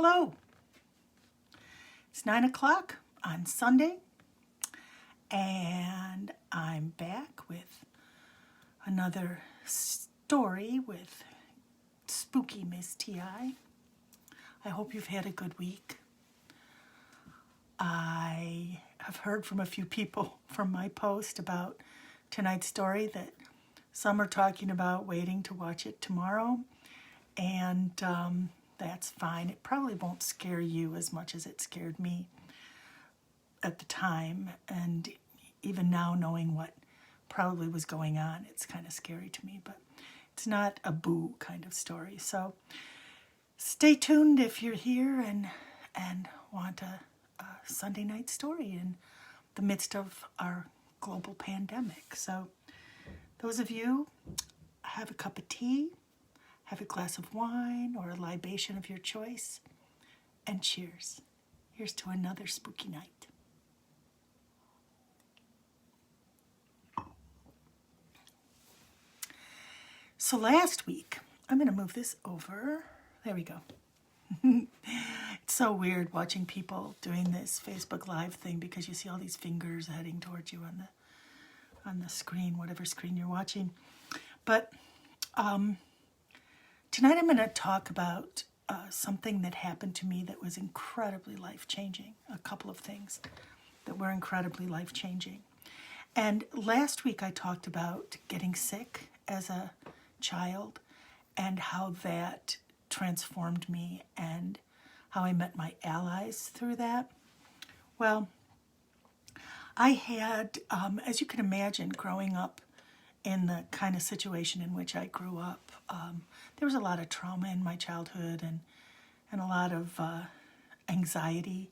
Hello. It's 9 o'clock on Sunday, and I'm back with another story with spooky Miss T.I. I hope you've had a good week. I have heard from a few people from my post about tonight's story that some are talking about waiting to watch it tomorrow, and that's fine. It probably won't scare you as much as it scared me at the time, and even now knowing what probably was going on, it's kind of scary to me, but it's not a boo kind of story. So stay tuned if you're here and want a Sunday night story in the midst of our global pandemic. So those of you, have a cup of tea, have a glass of wine or a libation of your choice, and cheers. Here's to another spooky night. So last week, I'm going to move this over. There we go. It's so weird watching people doing this Facebook Live thing because you see all these fingers heading towards you on the screen, whatever screen you're watching. But tonight I'm going to talk about something that happened to me that was incredibly life-changing. A couple of things that were incredibly life-changing. And last week I talked about getting sick as a child and how that transformed me and how I met my allies through that. Well, I had, as you can imagine, growing up in the kind of situation in which I grew up, there was a lot of trauma in my childhood and a lot of anxiety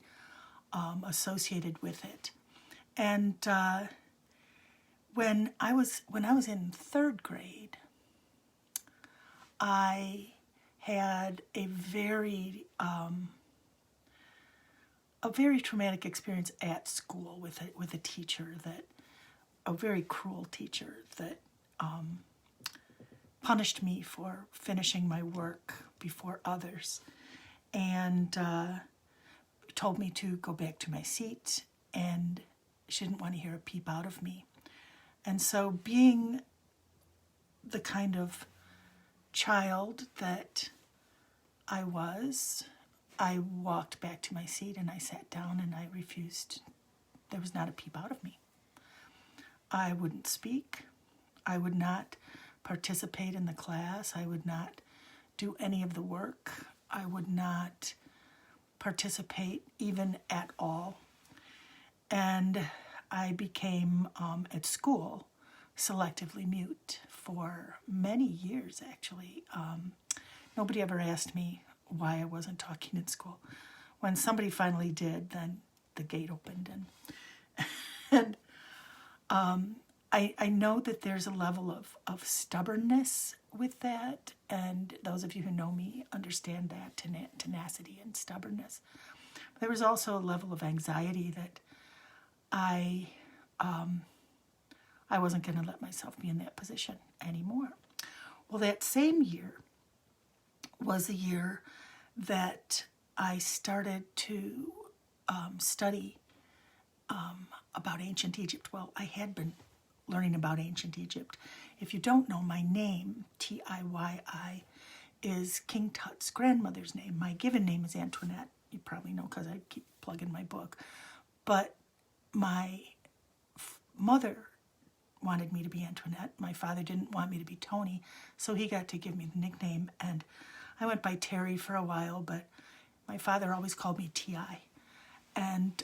associated with it. And when I was in third grade, I had a very traumatic experience at school with a teacher, a very cruel teacher that punished me for finishing my work before others, and told me to go back to my seat, and she didn't want to hear a peep out of me. And so, being the kind of child that I was, I walked back to my seat and I sat down and I refused. There was not a peep out of me. I wouldn't speak. I would not participate in the class. I would not do any of the work. I would not participate even at all. And I became, at school, selectively mute for many years, actually. Nobody ever asked me why I wasn't talking in school. When somebody finally did, then the gate opened. And I know that there's a level of stubbornness with that, and those of you who know me understand that, tenacity and stubbornness. But there was also a level of anxiety that I wasn't going to let myself be in that position anymore. Well, that same year was the year that I started to study about ancient Egypt. Well, I had been learning about ancient Egypt. If you don't know, my name, T-I-Y-I, is King Tut's grandmother's name. My given name is Antoinette. You probably know because I keep plugging my book. But my mother wanted me to be Antoinette. My father didn't want me to be Tony, so he got to give me the nickname, and I went by Terry for a while, but my father always called me T.I. And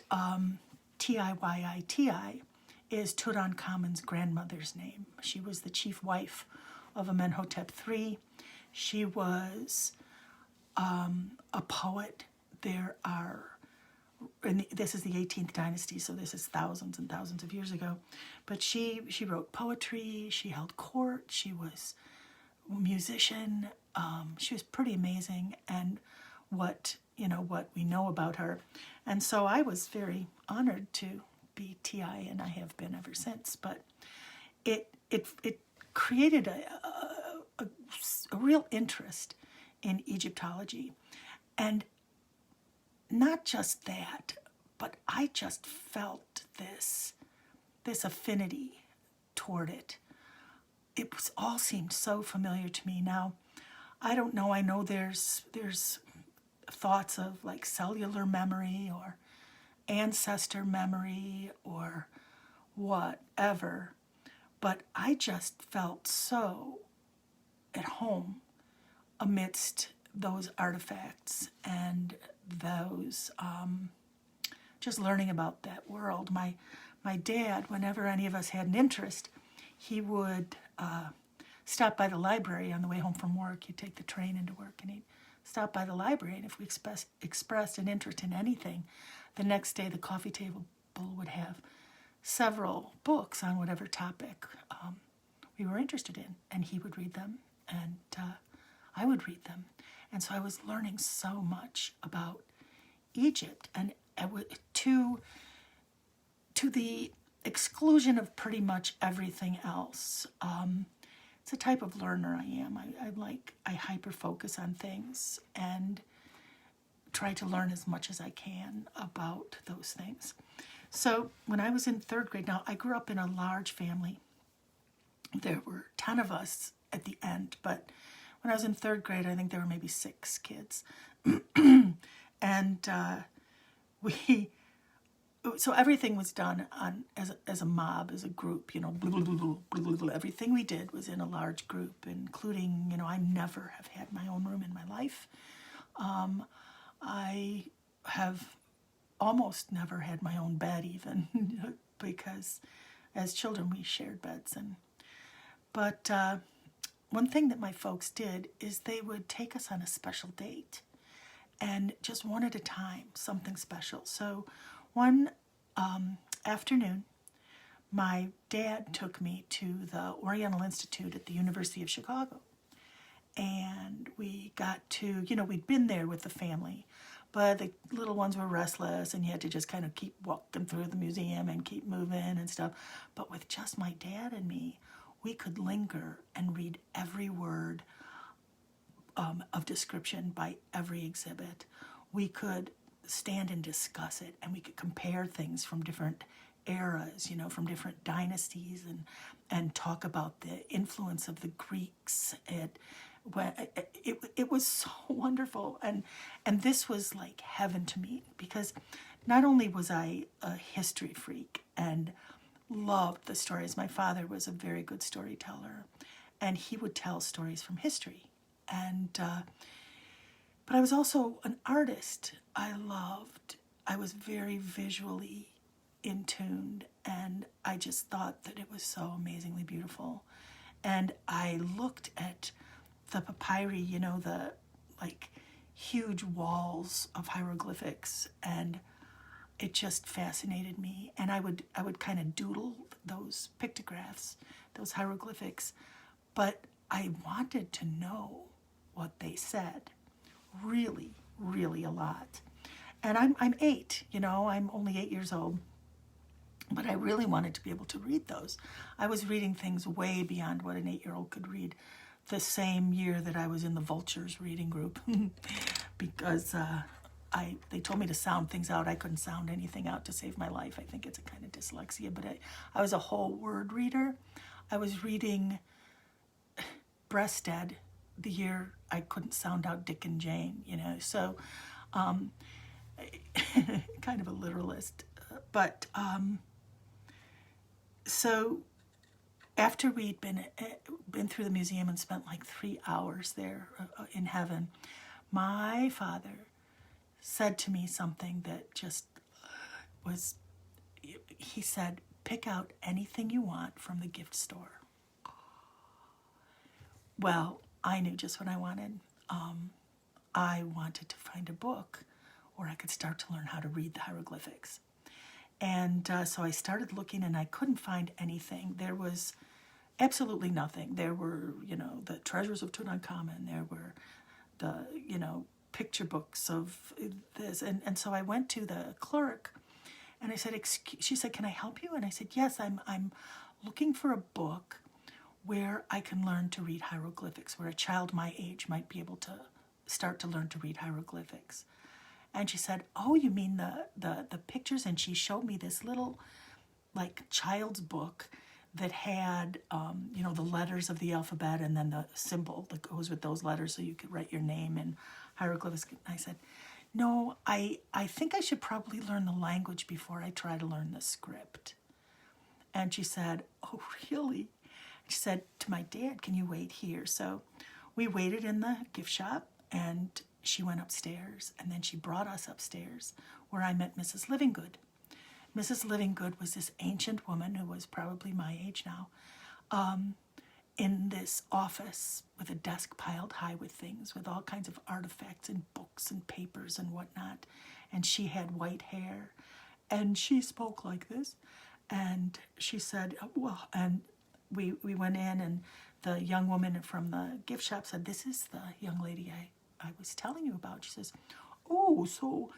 T-I-Y-I-T-I is Tutankhamun's grandmother's name. She was the chief wife of Amenhotep III. She was a poet. There are, and this is the 18th dynasty, so this is thousands and thousands of years ago. But she wrote poetry, she held court, she was a musician. She was pretty amazing, and what we know about her. And so I was very honored to be T.I., and I have been ever since. But it created a real interest in Egyptology. And not just that, but I just felt this affinity toward it. It was all seemed so familiar to me. Now, I don't know. I know there's thoughts of like cellular memory or ancestor memory or whatever, but I just felt so at home amidst those artifacts and those just learning about that world. My dad, whenever any of us had an interest, he would stop by the library on the way home from work. He'd take the train into work, and he'd stop by the library, and if we expressed an interest in anything, the next day the coffee table would have several books on whatever topic we were interested in, and he would read them, and I would read them. And so I was learning so much about Egypt, and to the exclusion of pretty much everything else. It's a type of learner I am. I hyper focus on things and try to learn as much as I can about those things. So when I was in third grade, now I grew up in a large family. There were 10 of us at the end, but when I was in third grade, I think there were maybe 6 kids. And so everything was done as a mob, as a group, everything we did was in a large group, including, I never have had my own room in my life. I have almost never had my own bed even, because as children we shared beds. But one thing that my folks did is they would take us on a special date, and just one at a time, something special. So one afternoon, my dad took me to the Oriental Institute at the University of Chicago. And we got to, we'd been there with the family, but the little ones were restless, and you had to just kind of keep walking through the museum and keep moving and stuff. But with just my dad and me, we could linger and read every word of description by every exhibit. We could stand and discuss it, and we could compare things from different eras, from different dynasties, and talk about the influence of the Greeks. It was so wonderful, and this was like heaven to me, because not only was I a history freak and loved the stories. My father was a very good storyteller, and he would tell stories from history, but I was also an artist. I was very visually in tuned, and I just thought that it was so amazingly beautiful. And I looked at the papyri, the like huge walls of hieroglyphics, and it just fascinated me. And I would kind of doodle those pictographs, those hieroglyphics, but I wanted to know what they said, really, really a lot. And I'm 8, I'm only 8 years old, but I really wanted to be able to read those. I was reading things way beyond what an 8-year-old could read the same year that I was in the Vultures reading group, because they told me to sound things out. I couldn't sound anything out to save my life. I think it's a kind of dyslexia, but I was a whole word reader. I was reading Breasted the year I couldn't sound out Dick and Jane, so kind of a literalist. But so after we'd been through the museum and spent like 3 hours there in heaven, my father said to me something that just was, he said, pick out anything you want from the gift store. Well, I knew just what I wanted. I wanted to find a book where I could start to learn how to read the hieroglyphics. And so I started looking, and I couldn't find anything. There was absolutely nothing. There were, the treasures of Tutankhamun. There were the, picture books of this. And so I went to the clerk, and I said, she said, can I help you? And I said, yes, I'm looking for a book where I can learn to read hieroglyphics, where a child my age might be able to start to learn to read hieroglyphics. And she said, oh, you mean the pictures? And she showed me this little, like, child's book that had, the letters of the alphabet and then the symbol that goes with those letters so you could write your name in hieroglyphs. I said, no, I think I should probably learn the language before I try to learn the script. And she said, oh, really? She said to my dad, can you wait here? So we waited in the gift shop, and she went upstairs, and then she brought us upstairs where I met Mrs. Livingood. Mrs. Livingood was this ancient woman who was probably my age now, in this office with a desk piled high with things, with all kinds of artifacts and books and papers and whatnot. And she had white hair, and she spoke like this. And she said, well, and we went in, and the young woman from the gift shop said, this is the young lady I was telling you about. She says, oh, so,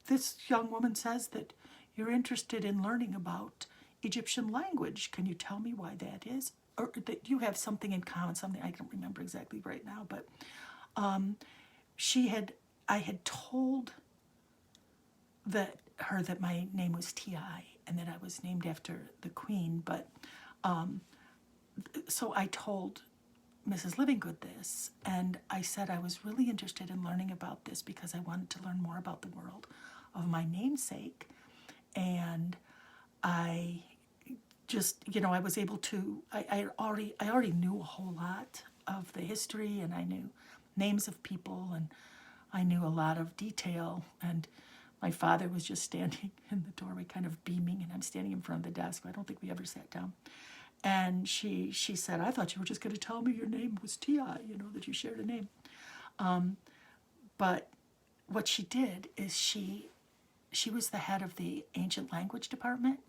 this young woman says that you're interested in learning about Egyptian language. Can you tell me why that is? Or that you have something in common, something I don't remember exactly right now, but I had told her that my name was T.I. and that I was named after the Queen, but so I told Mrs. Livingood this, and I said I was really interested in learning about this because I wanted to learn more about the world of my namesake. And I just, I was able to, I already knew a whole lot of the history, and I knew names of people, and I knew a lot of detail. And my father was just standing in the doorway kind of beaming, and I'm standing in front of the desk. I don't think we ever sat down. And she said, I thought you were just going to tell me your name was T.I., that you shared a name. But what she did is she was the head of the ancient language department.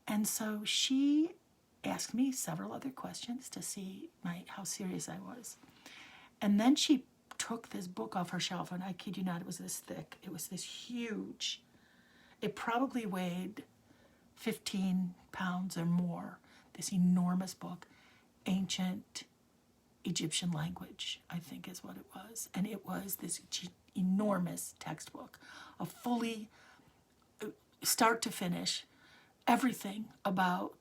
And so she asked me several other questions to see how serious I was. And then she took this book off her shelf, and I kid you not, it was this thick. It was this huge. It probably weighed 15 pounds or more. This enormous book, Ancient Egyptian Language, I think is what it was. And it was this enormous textbook, a fully, start to finish, everything about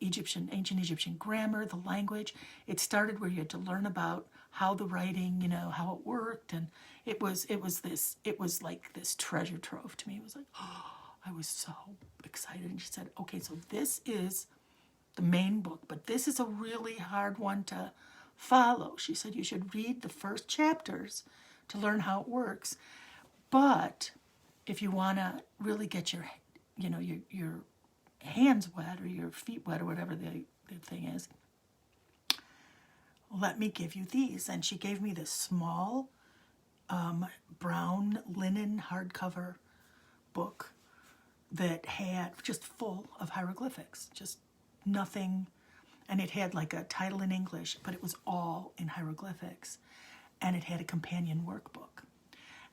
ancient Egyptian grammar, the language. It started where you had to learn about how the writing, how it worked. And it was like this treasure trove to me. It was like, oh, I was so excited. And she said, okay, so this is the main book, but this is a really hard one to follow. She said you should read the first chapters to learn how it works. But if you want to really get your hands wet or your feet wet or whatever the thing is, let me give you these. And she gave me this small brown linen hardcover book that had just full of hieroglyphics, just nothing, and it had like a title in English, but it was all in hieroglyphics, and it had a companion workbook.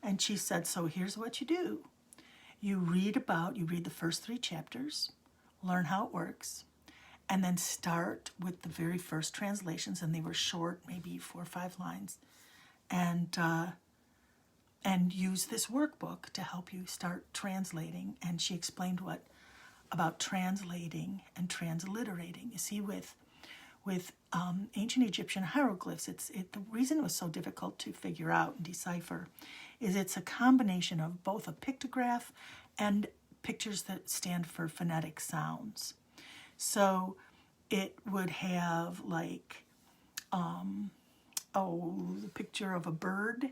And she said, so here's what you do. You read the first 3 chapters, learn how it works, and then start with the very first translations, and they were short, maybe 4 or 5 lines, and use this workbook to help you start translating. And she explained about translating and transliterating. You see, with ancient Egyptian hieroglyphs, the reason it was so difficult to figure out and decipher is it's a combination of both a pictograph and pictures that stand for phonetic sounds. So it would have like, the picture of a bird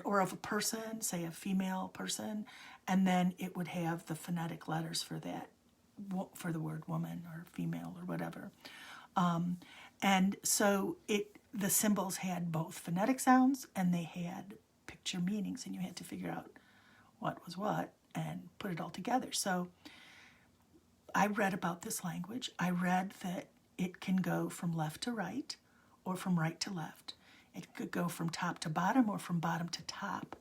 or of a person, say a female person, and then it would have the phonetic letters for the word woman or female or whatever. And so the symbols had both phonetic sounds and they had picture meanings, and you had to figure out what was what and put it all together. So I read about this language. I read that it can go from left to right or from right to left. It could go from top to bottom or from bottom to top.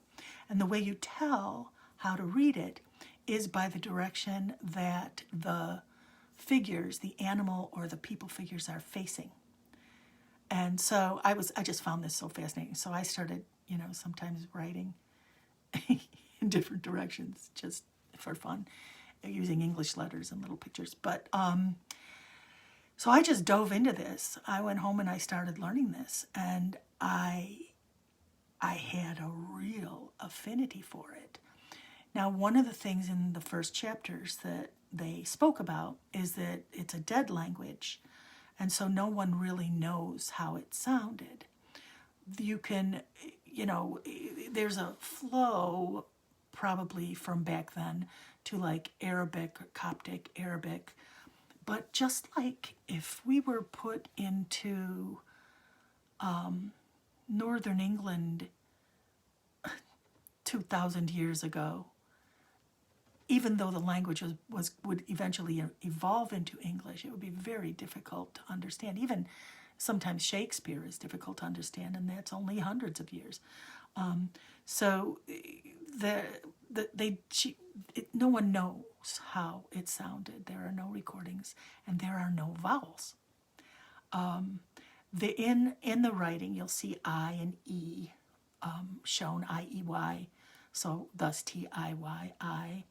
And the way you tell how to read it is by the direction that the figures, the animal or the people figures, are facing. And so I just found this so fascinating. So I started, sometimes writing in different directions just for fun, using English letters and little pictures. But so I just dove into this. I went home and I started learning this, and I had a real affinity for it. Now, one of the things in the first chapters that they spoke about is that it's a dead language, and so no one really knows how it sounded. You can, there's a flow probably from back then to like Arabic, Coptic Arabic, but just like if we were put into Northern England 2,000 years ago, even though the language would eventually evolve into English, it would be very difficult to understand. Even sometimes Shakespeare is difficult to understand, and that's only hundreds of years. So no one knows how it sounded. There are no recordings, and there are no vowels. In the writing, you'll see I and E shown, I-E-Y, so thus T-I-Y-I.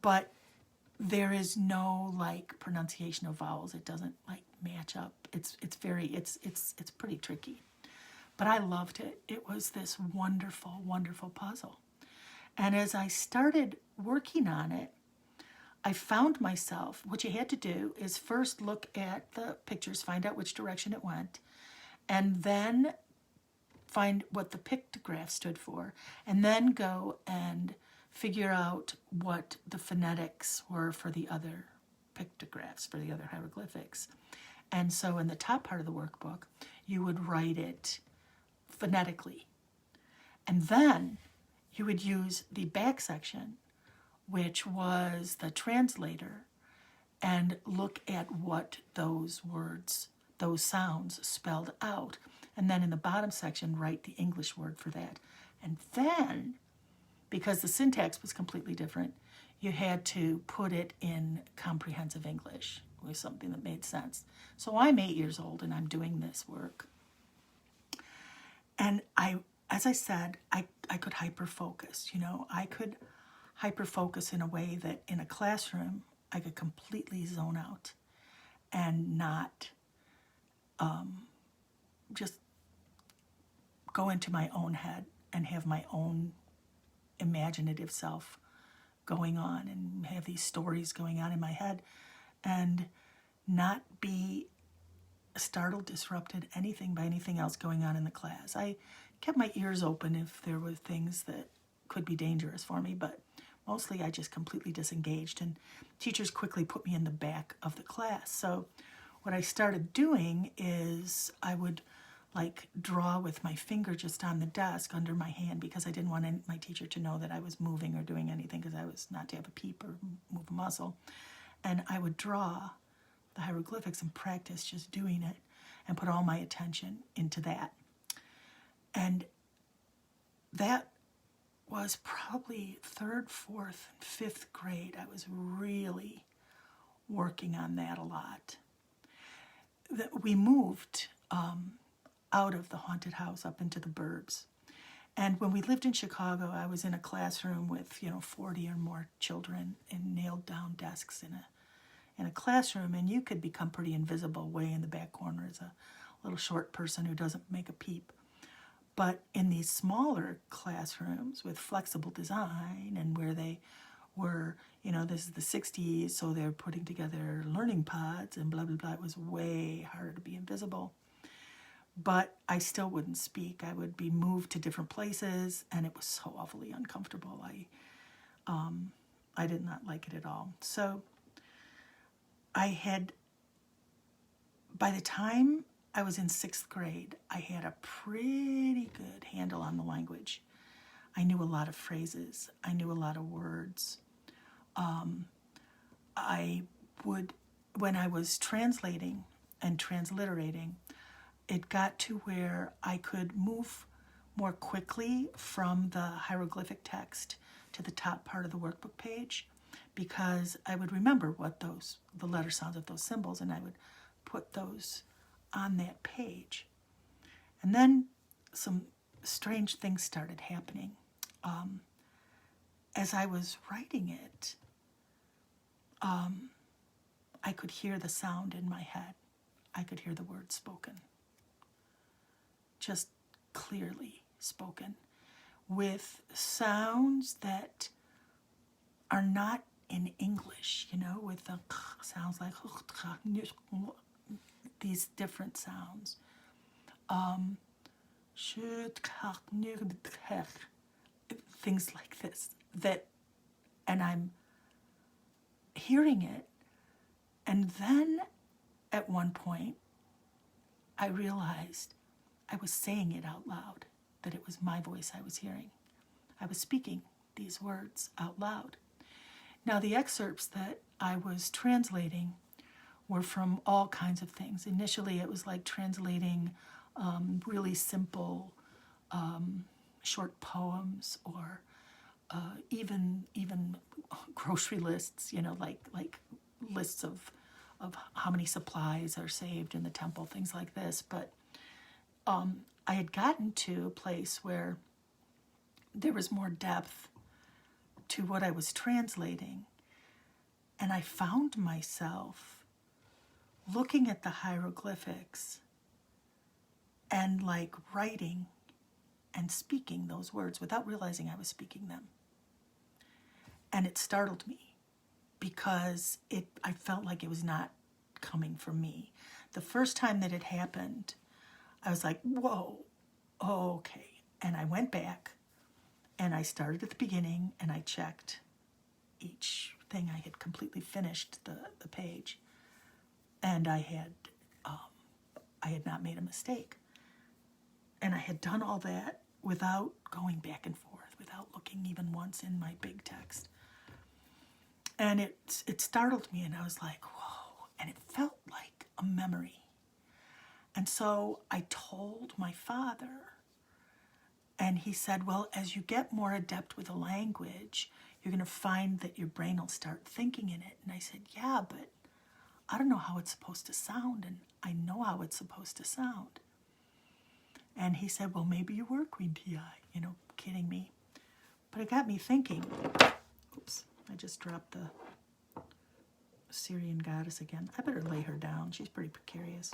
But there is no like pronunciation of vowels. It doesn't like match up. It's pretty tricky. But I loved it. It was this wonderful, wonderful puzzle. And as I started working on it, I found myself, what you had to do is first look at the pictures, find out which direction it went, and then find what the pictograph stood for, and then go and figure out what the phonetics were for the other pictographs, for the other hieroglyphics. And so in the top part of the workbook, you would write it phonetically. And then you would use the back section, which was the translator, and look at what those words, those sounds spelled out. And then in the bottom section, write the English word for that. And then, because the syntax was completely different, you had to put it in comprehensive English. It was something that made sense. So I'm 8 years old and I'm doing this work. And as I said, I could hyper-focus. I could hyper-focus in a way that in a classroom, I could completely zone out and not just go into my own head and have my own imaginative self going on and have these stories going on in my head and not be startled, disrupted, anything by anything else going on in the class. I kept my ears open if there were things that could be dangerous for me, but mostly I just completely disengaged, and teachers quickly put me in the back of the class. So what I started doing is I would draw with my finger just on the desk under my hand, because I didn't want my teacher to know that I was moving or doing anything, because I was not to have a peep or move a muscle. And I would draw the hieroglyphics and practice just doing it and put all my attention into that. And that was probably 3rd, 4th, and 5th grade. I was really working on that a lot. We moved out of the haunted house up into the burbs. And when we lived in Chicago, I was in a classroom with 40 or more children in nailed down desks in a classroom, and you could become pretty invisible way in the back corner as a little short person who doesn't make a peep. But in these smaller classrooms with flexible design, and where they were, this is the 60s, so they're putting together learning pods and blah, blah, blah. It was way harder to be invisible. But I still wouldn't speak. I would be moved to different places, and it was so awfully uncomfortable. I did not like it at all. So by the time I was in 6th grade, I had a pretty good handle on the language. I knew a lot of phrases. I knew a lot of words. When I was translating and transliterating, it got to where I could move more quickly from the hieroglyphic text to the top part of the workbook page, because I would remember what the letter sounds of those symbols, and I would put those on that page. And then some strange things started happening. As I was writing it, I could hear the sound in my head. I could hear the words spoken, just clearly spoken, with sounds that are not in English, with the sounds like these different sounds. Things like this. And I'm hearing it, and then at one point I realized I was saying it out loud, that it was my voice I was hearing. I was speaking these words out loud. Now, the excerpts that I was translating were from all kinds of things. Initially, it was like translating really simple short poems, or even grocery lists, like lists of how many supplies are saved in the temple, things like this. But I had gotten to a place where there was more depth to what I was translating, and I found myself looking at the hieroglyphics and like writing and speaking those words without realizing I was speaking them. And it startled me because I felt like it was not coming from me. The first time that it happened, I was like, whoa, okay. And I went back and I started at the beginning and I checked each thing. I had completely finished the page, and I had not made a mistake. And I had done all that without going back and forth, without looking even once in my big text. And it startled me, and I was like, whoa, and it felt like a memory. And so I told my father, and he said, well, as you get more adept with a language, you're going to find that your brain will start thinking in it. And I said, yeah, but I don't know how it's supposed to sound, and I know how it's supposed to sound. And he said, well, maybe you were Queen Ti, kidding me. But it got me thinking. Oops, I just dropped the Syrian goddess again. I better lay her down. She's pretty precarious.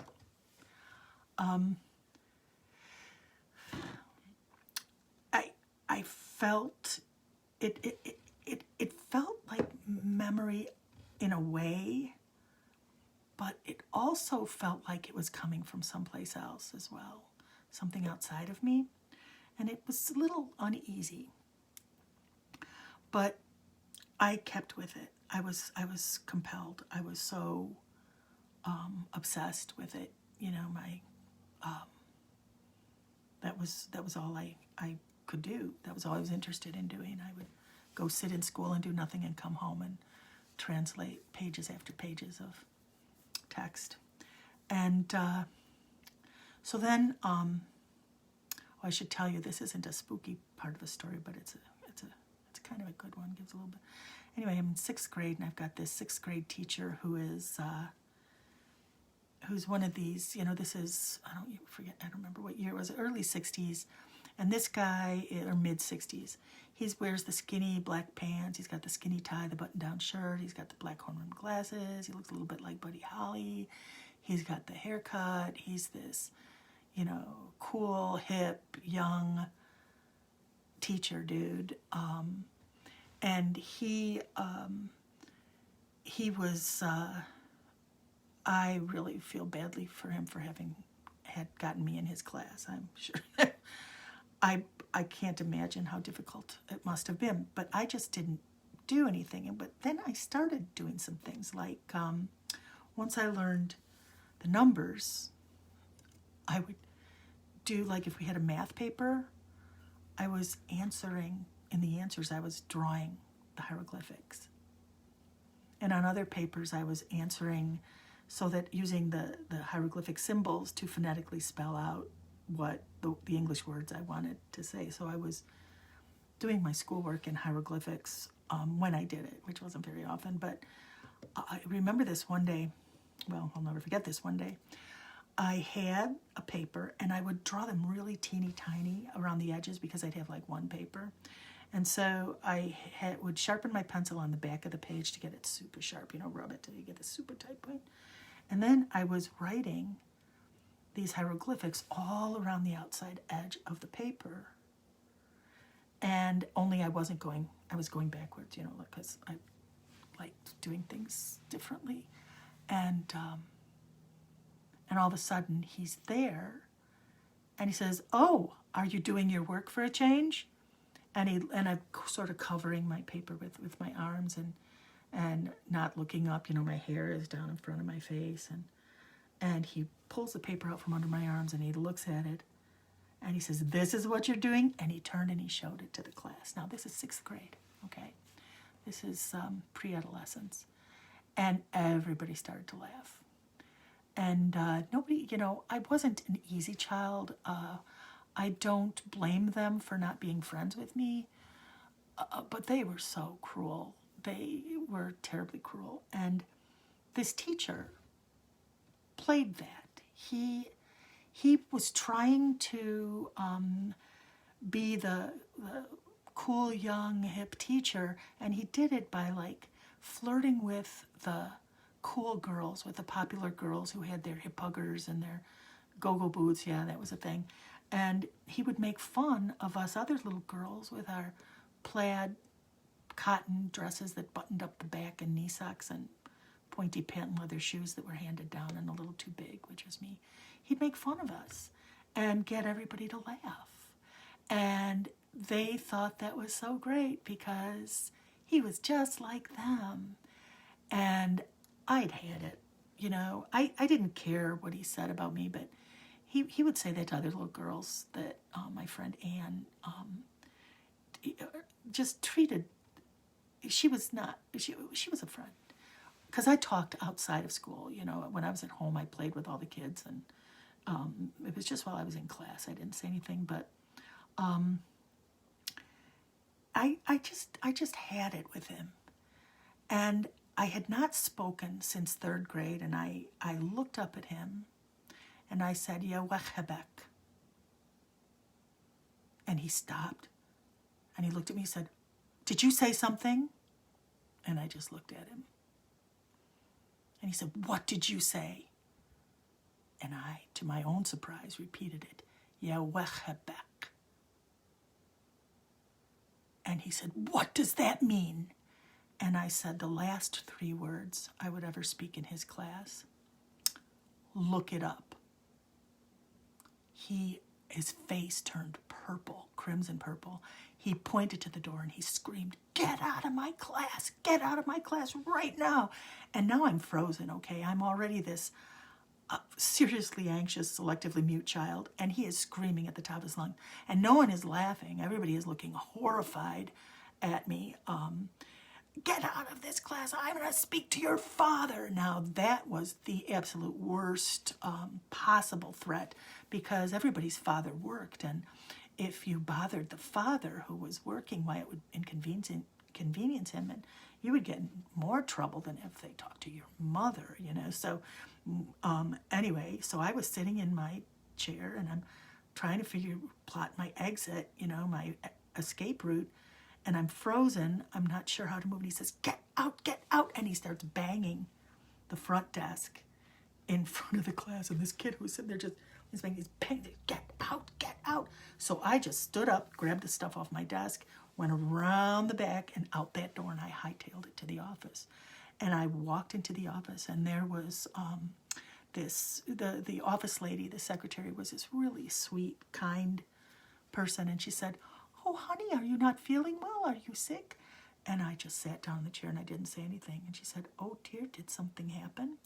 I felt it felt like memory in a way, but it also felt like it was coming from someplace else as well, something outside of me, and it was a little uneasy. But I kept with it. I was compelled. I was so obsessed with it. That was all I could do. That was all I was interested in doing. I would go sit in school and do nothing and come home and translate pages after pages of text. And so then, I should tell you, this isn't a spooky part of the story, but it's kind of a good one. Gives a little bit. Anyway, I'm in 6th grade, and I've got this 6th grade teacher who's one of these. This is I don't remember what year it was. Early 60s, and this guy, or mid 60s. He wears the skinny black pants. He's got the skinny tie, the button-down shirt. He's got the black horn-rimmed glasses. He looks a little bit like Buddy Holly. He's got the haircut. He's this, cool, hip, young teacher dude. And he was, I really feel badly for him for had gotten me in his class, I'm sure. I can't imagine how difficult it must have been, but I just didn't do anything. But then I started doing some things, like once I learned the numbers, I would do, like, if we had a math paper, I was answering, in the answers I was drawing the hieroglyphics. And on other papers I was answering so that using the hieroglyphic symbols to phonetically spell out what the English words I wanted to say. So I was doing my schoolwork in hieroglyphics when I did it, which wasn't very often. But I remember this one day, well, I'll never forget this one day. I had a paper, and I would draw them really teeny tiny around the edges because I'd have like one paper. And so would sharpen my pencil on the back of the page to get it super sharp, rub it till you get a super tight point. And then I was writing these hieroglyphics all around the outside edge of the paper. And only I was going backwards, because I liked doing things differently. And all of a sudden he's there, and he says, "Oh, are you doing your work for a change?" And I'm sort of covering my paper with my arms and not looking up. My hair is down in front of my face, and he pulls the paper out from under my arms, and he looks at it, and he says, "This is what you're doing?" And he turned and he showed it to the class. Now, this is 6th grade, okay? This is pre-adolescence. And everybody started to laugh. And nobody, I wasn't an easy child. I don't blame them for not being friends with me, but they were so cruel. They were terribly cruel. And this teacher played that. He was trying to be the cool, young, hip teacher, and he did it by flirting with the cool girls, with the popular girls who had their hip huggers and their go-go boots. Yeah, that was a thing. And he would make fun of us other little girls with our plaid cotton dresses that buttoned up the back and knee socks and pointy patent leather shoes that were handed down and a little too big, which was me. He'd make fun of us and get everybody to laugh. And they thought that was so great because he was just like them. And I'd had it, I didn't care what he said about me, but he would say that to other little girls that my friend Anne just treated. She was a friend. Because I talked outside of school, when I was at home, I played with all the kids, and it was just while I was in class. I didn't say anything, but I just had it with him. And I had not spoken since 3rd grade, and I looked up at him, and I said, "Ya wachebek." And he stopped, and he looked at me and said, "Did you say something?" And I just looked at him. And he said, "What did you say?" And I, to my own surprise, repeated it, "Ya wachebek." And he said, "What does that mean?" And I said the last 3 words I would ever speak in his class. "Look it up." His face turned purple, crimson purple. He pointed to the door and he screamed, "Get out of my class! Get out of my class right now!" And now I'm frozen, okay? I'm already this seriously anxious, selectively mute child, and he is screaming at the top of his lungs. And no one is laughing. Everybody is looking horrified at me. "Get out of this class. I'm going to speak to your father." Now, that was the absolute worst possible threat, because everybody's father worked, and if you bothered the father who was working, why, it would inconvenience him, and you would get in more trouble than if they talked to your mother, So anyway, so I was sitting in my chair, and I'm trying to plot my exit, my escape route, and I'm frozen. I'm not sure how to move. And he says, "Get out, get out." And he starts banging the front desk in front of the class. And this kid who was sitting there he's banging, "Get out, get out." So I just stood up, grabbed the stuff off my desk, went around the back and out that door, and I hightailed it to the office. And I walked into the office, and there was the office lady, the secretary, was this really sweet, kind person. And she said, "Oh, honey, are you not feeling well? Are you sick?" And I just sat down in the chair and I didn't say anything. And she said, "Oh, dear, did something happen?"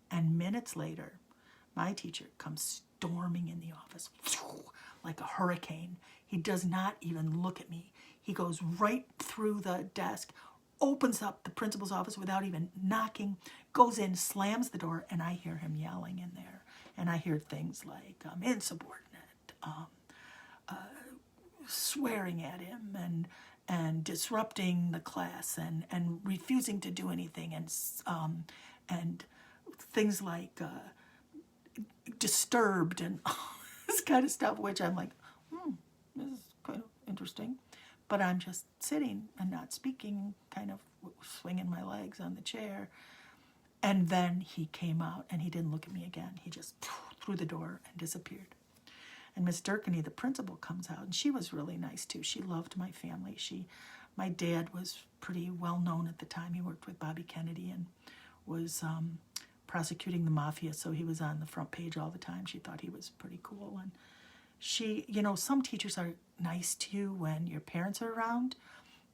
And minutes later, my teacher comes storming in the office like a hurricane. He does not even look at me. He goes right through the desk, opens up the principal's office without even knocking, goes in, slams the door, and I hear him yelling in there. And I hear things like insubordinate, swearing at him, and disrupting the class, and refusing to do anything, and things like disturbed and all this kind of stuff, which I'm like, this is kind of interesting. But I'm just sitting and not speaking, kind of swinging my legs on the chair. And then he came out and he didn't look at me again. He just through the door and disappeared. And Miss Durkany, the principal, comes out, and she was really nice too. She loved my family. My dad was pretty well known at the time. He worked with Bobby Kennedy and was prosecuting the mafia, so he was on the front page all the time. She thought he was pretty cool. And she, some teachers are nice to you when your parents are around,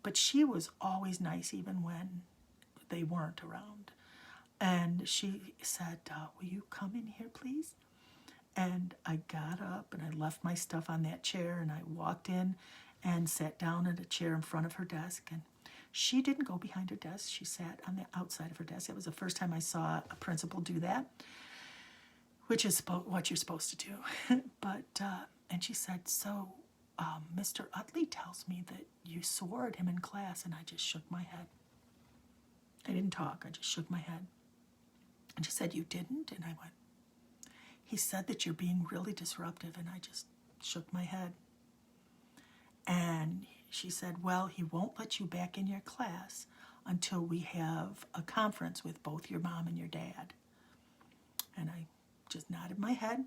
but she was always nice even when they weren't around. And she said, will you come in here, please? And I got up and I left my stuff on that chair and I walked in and sat down at a chair in front of her desk. And she didn't go behind her desk. She sat on the outside of her desk. It was the first time I saw a principal do that, which is what you're supposed to do. And she said, so Mr. Utley tells me that you swore at him in class. And I just shook my head. I didn't talk. I just shook my head. And she said, you didn't? And I went, he said that you're being really disruptive. And I just shook my head. And she said, well, he won't let you back in your class until we have a conference with both your mom and your dad. And I just nodded my head.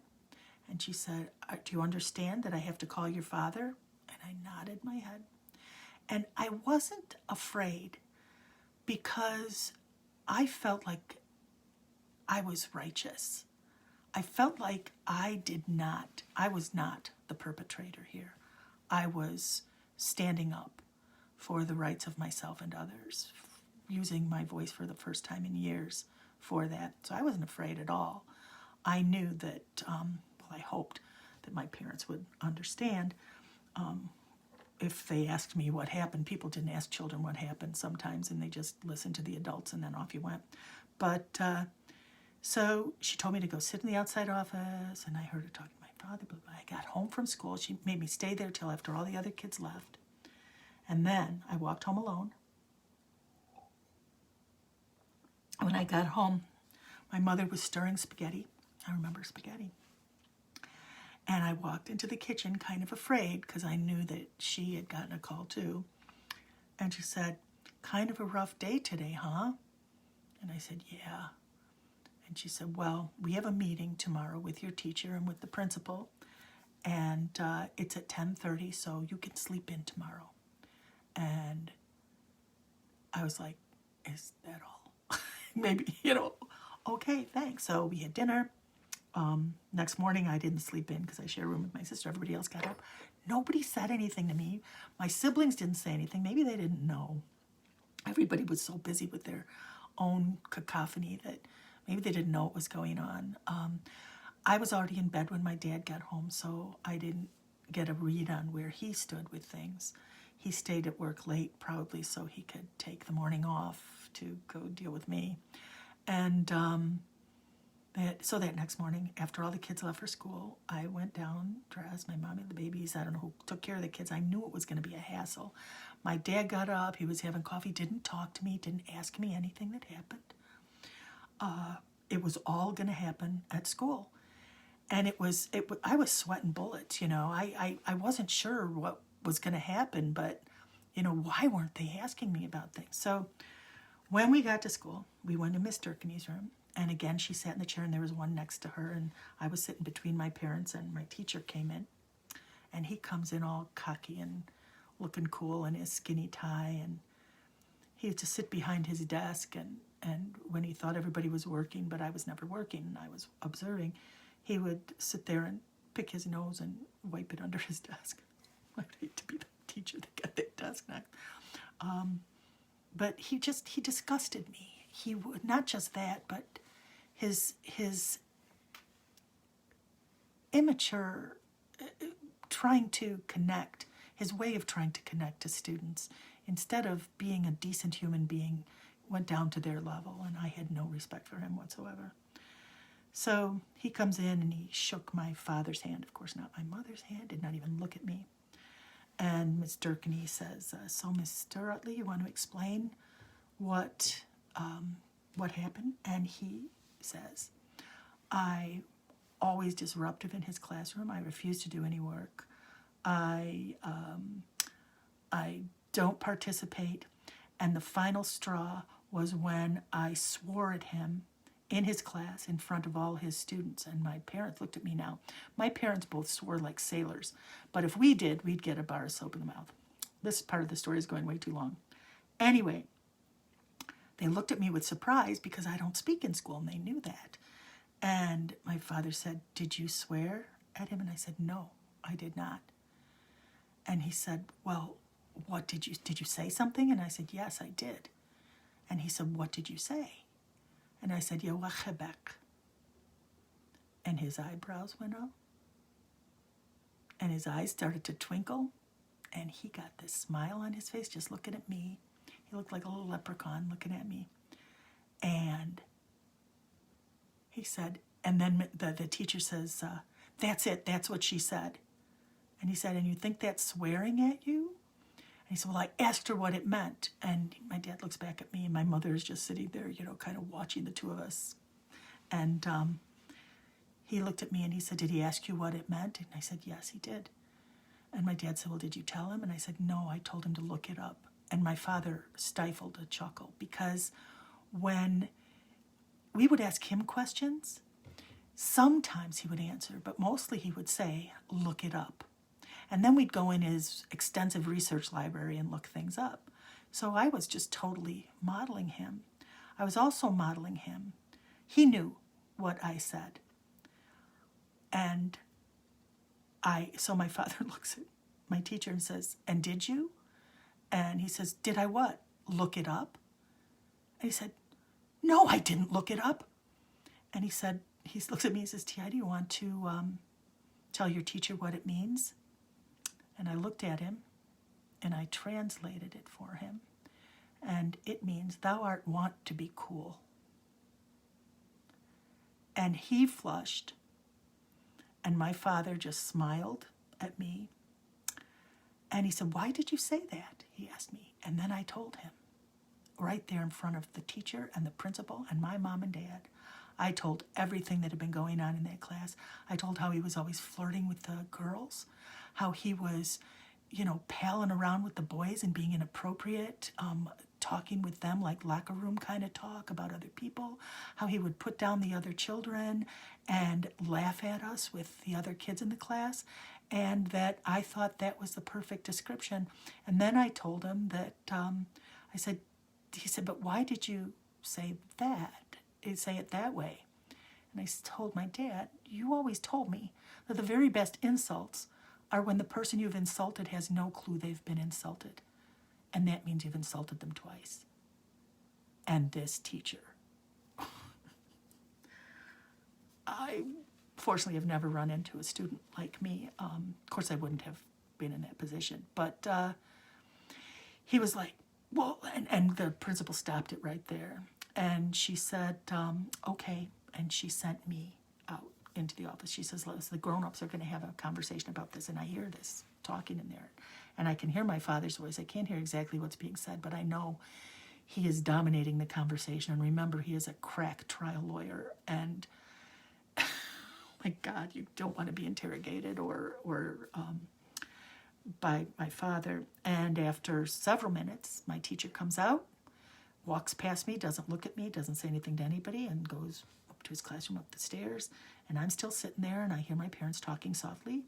And she said, do you understand that I have to call your father? And I nodded my head. And I wasn't afraid because I felt like I was righteous. I felt like I was not the perpetrator here. I was standing up for the rights of myself and others, using my voice for the first time in years for that. So I wasn't afraid at all. I knew that, I hoped that my parents would understand. If they asked me what happened, people didn't ask children what happened sometimes, and they just listened to the adults and then off you went. But so she told me to go sit in the outside office, and I heard her talking to my father. But when I got home from school, she made me stay there till after all the other kids left. And then I walked home alone. When I got home, my mother was stirring spaghetti. I remember spaghetti. And I walked into the kitchen kind of afraid because I knew that she had gotten a call too. And she said, kind of a rough day today, huh? And I said, yeah. And she said, well, we have a meeting tomorrow with your teacher and with the principal. And it's at 10:30, so you can sleep in tomorrow. And I was like, is that all? Maybe, okay, thanks. So we had dinner. Next morning, I didn't sleep in because I share a room with my sister. Everybody else got up. Nobody said anything to me. My siblings didn't say anything. Maybe they didn't know. Everybody was so busy with their own cacophony that maybe they didn't know what was going on. I was already in bed when my dad got home, so I didn't get a read on where he stood with things. He stayed at work late, probably so he could take the morning off to go deal with me. And so that next morning, after all the kids left for school, I went down, dressed my mom and the babies. I don't know who took care of the kids. I knew it was going to be a hassle. My dad got up. He was having coffee, didn't talk to me, didn't ask me anything that happened. It was all going to happen at school. And I was sweating bullets, I wasn't sure what was going to happen, but, why weren't they asking me about things? So when we got to school, we went to Miss Durkany's room. And again, she sat in the chair, and there was one next to her, and I was sitting between my parents, and my teacher came in. And he comes in all cocky and looking cool in his skinny tie, and he used to sit behind his desk, and when he thought everybody was working, but I was never working, and I was observing, he would sit there and pick his nose and wipe it under his desk. I'd hate to be the teacher that got that desk knocked. But he disgusted me. He would, not just that, but his immature trying to connect, his way of trying to connect to students, instead of being a decent human being, went down to their level, and I had no respect for him whatsoever. So he comes in and he shook my father's hand, of course not my mother's hand, did not even look at me. And Miss Durkany says, so Mr. Utley, you want to explain what happened? And he says, I always disruptive in his classroom. I refuse to do any work. I don't participate. And the final straw was when I swore at him in his class in front of all his students. And my parents looked at me now. My parents both swore like sailors. But if we did, we'd get a bar of soap in the mouth. This part of the story is going way too long. Anyway, they looked at me with surprise because I don't speak in school, and they knew that. And my father said, "Did you swear at him?" And I said, "No, I did not." And he said, "Well, what did you say something?" And I said, "Yes, I did." And he said, "What did you say?" And I said, "Yewachebek." And his eyebrows went up, and his eyes started to twinkle, and he got this smile on his face just looking at me. He looked like a little leprechaun looking at me. And he said, and then the teacher says, "That's it, that's what she said." And he said, "And you think that's swearing at you?" And he said, "Well, I asked her what it meant." And my dad looks back at me, and my mother is just sitting there, kind of watching the two of us. And he looked at me and he said, "Did he ask you what it meant?" And I said, "Yes, he did." And my dad said, "Well, did you tell him?" And I said, "No, I told him to look it up." And my father stifled a chuckle, because when we would ask him questions, sometimes he would answer, but mostly he would say, "Look it up." And then we'd go in his extensive research library and look things up. So I was just totally modeling him. I was also modeling him. He knew what I said. And so my father looks at my teacher and says, "And did you?" And he says, "Did I what? Look it up?" And he said, "No, I didn't look it up." And he looks at me and says, "Tia, do you want to tell your teacher what it means?" And I looked at him and I translated it for him. And it means, "Thou art wont to be cool." And he flushed. And my father just smiled at me. And he said, "Why did you say that?" he asked me. And then I told him, right there in front of the teacher and the principal and my mom and dad. I told everything that had been going on in that class. I told how he was always flirting with the girls, how he was, palling around with the boys and being inappropriate, talking with them like locker room kind of talk about other people, how he would put down the other children and laugh at us with the other kids in the class, and that I thought that was the perfect description. And then I told him that, he said, "But why did you say that? Say it that way?" And I told my dad, "You always told me that the very best insults are when the person you've insulted has no clue they've been insulted. And that means you've insulted them twice." And this teacher, I fortunately have never run into a student like me. Of course, I wouldn't have been in that position. But he was like, "Well," and the principal stopped it right there. And she said, "Okay." And she sent me out into the office. She says, "The grown-ups are going to have a conversation about this." And I hear this talking in there. And I can hear my father's voice. I can't hear exactly what's being said, but I know he is dominating the conversation. And remember, he is a crack trial lawyer. And my God, you don't want to be interrogated or by my father. And after several minutes, my teacher comes out, walks past me, doesn't look at me, doesn't say anything to anybody, and goes up to his classroom, up the stairs. And I'm still sitting there, and I hear my parents talking softly.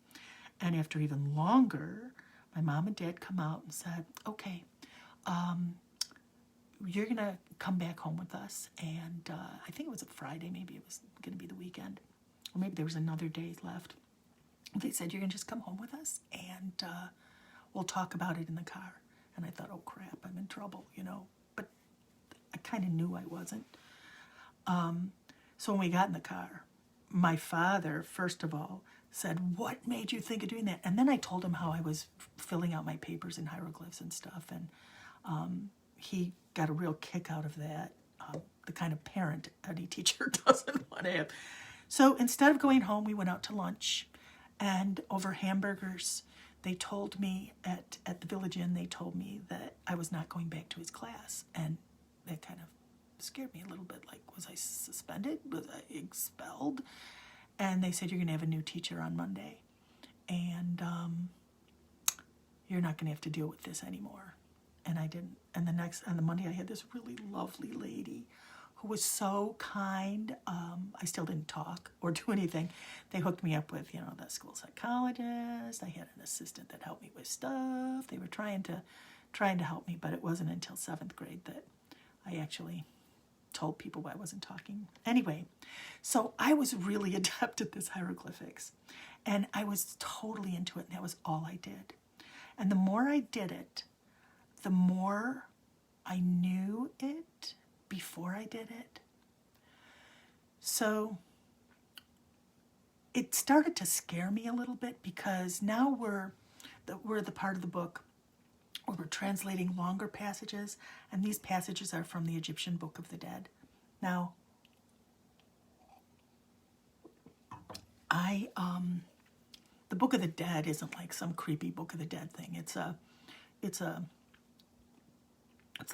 And after even longer, my mom and dad come out and said, "Okay, you're going to come back home with us." And I think it was a Friday, maybe it was going to be the weekend, or maybe there was another day left. They said, "You're going to just come home with us, and we'll talk about it in the car." And I thought, "Oh, crap, I'm in trouble, But I kind of knew I wasn't. So when we got in the car, my father, first of all, said, "What made you think of doing that?" And then I told him how I was filling out my papers in hieroglyphs and stuff. And he got a real kick out of that, the kind of parent any teacher doesn't want to have. So instead of going home, we went out to lunch. And over hamburgers, they told me at the Village Inn, they told me that I was not going back to his class. And that kind of scared me a little bit. Like, was I suspended? Was I expelled? And they said, you're going to have a new teacher on Monday. And you're not going to have to deal with this anymore. And I didn't. And on the Monday, I had this really lovely lady who was so kind. I still didn't talk or do anything. They hooked me up with, the school psychologist. I had an assistant that helped me with stuff. They were trying to help me, but it wasn't until 7th grade that I actually told people why I wasn't talking. Anyway, so I was really adept at this hieroglyphics, and I was totally into it, and that was all I did. And the more I did it, the more I knew it before I did it. So it started to scare me a little bit, because now we're the part of the book where we're translating longer passages, and these passages are from the Egyptian Book of the Dead. Now, the Book of the Dead isn't like some creepy Book of the Dead thing. It's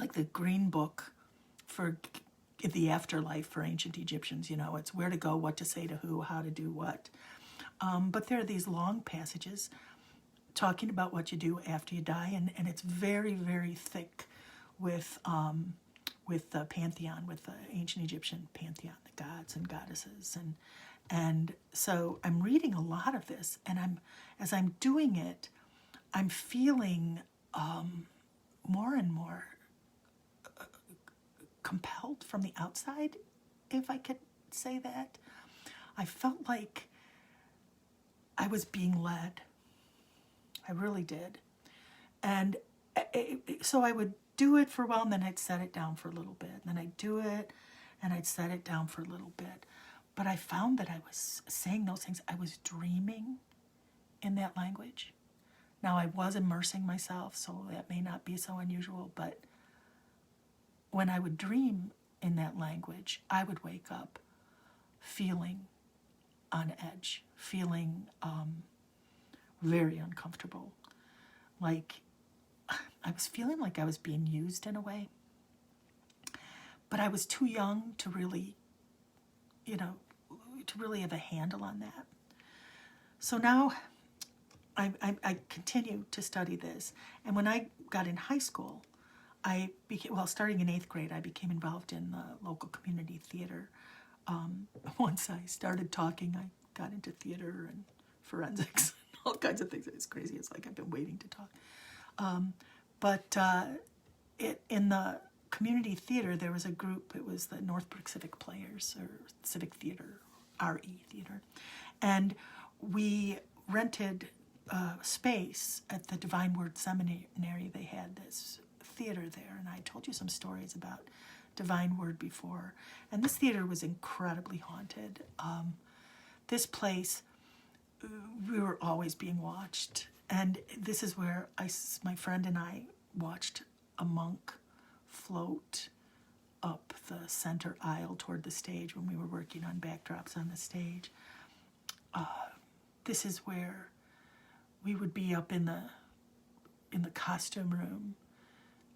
like the Green Book for the afterlife for ancient Egyptians. It's where to go, what to say to who, how to do what. But there are these long passages talking about what you do after you die, and it's very, very thick with the pantheon, with the ancient Egyptian pantheon, the gods and goddesses, and so I'm reading a lot of this, and as I'm doing it, I'm feeling more and more compelled from the outside, if I could say that. I felt like I was being led. I really did. And so I would do it for a while, and then I'd set it down for a little bit. And then I'd do it, and I'd set it down for a little bit. But I found that I was saying those things. I was dreaming in that language. Now, I was immersing myself, so that may not be so unusual, but when I would dream in that language, I would wake up feeling on edge, feeling very uncomfortable. Like, I was feeling like I was being used in a way. But I was too young to really, have a handle on that. So now I continue to study this. And when I got in high school, starting in 8th grade, I became involved in the local community theater. Once I started talking, I got into theater and forensics, all kinds of things. It's crazy. It's like I've been waiting to talk. In the community theater, there was a group. It was the Northbrook Civic Players, or Civic Theater, RE Theater. And we rented space at the Divine Word Seminary. They had this theater there, and I told you some stories about Divine Word before. And this theater was incredibly haunted. This place, we were always being watched. And this is where my friend and I watched a monk float up the center aisle toward the stage when we were working on backdrops on the stage. This is where we would be up in the costume room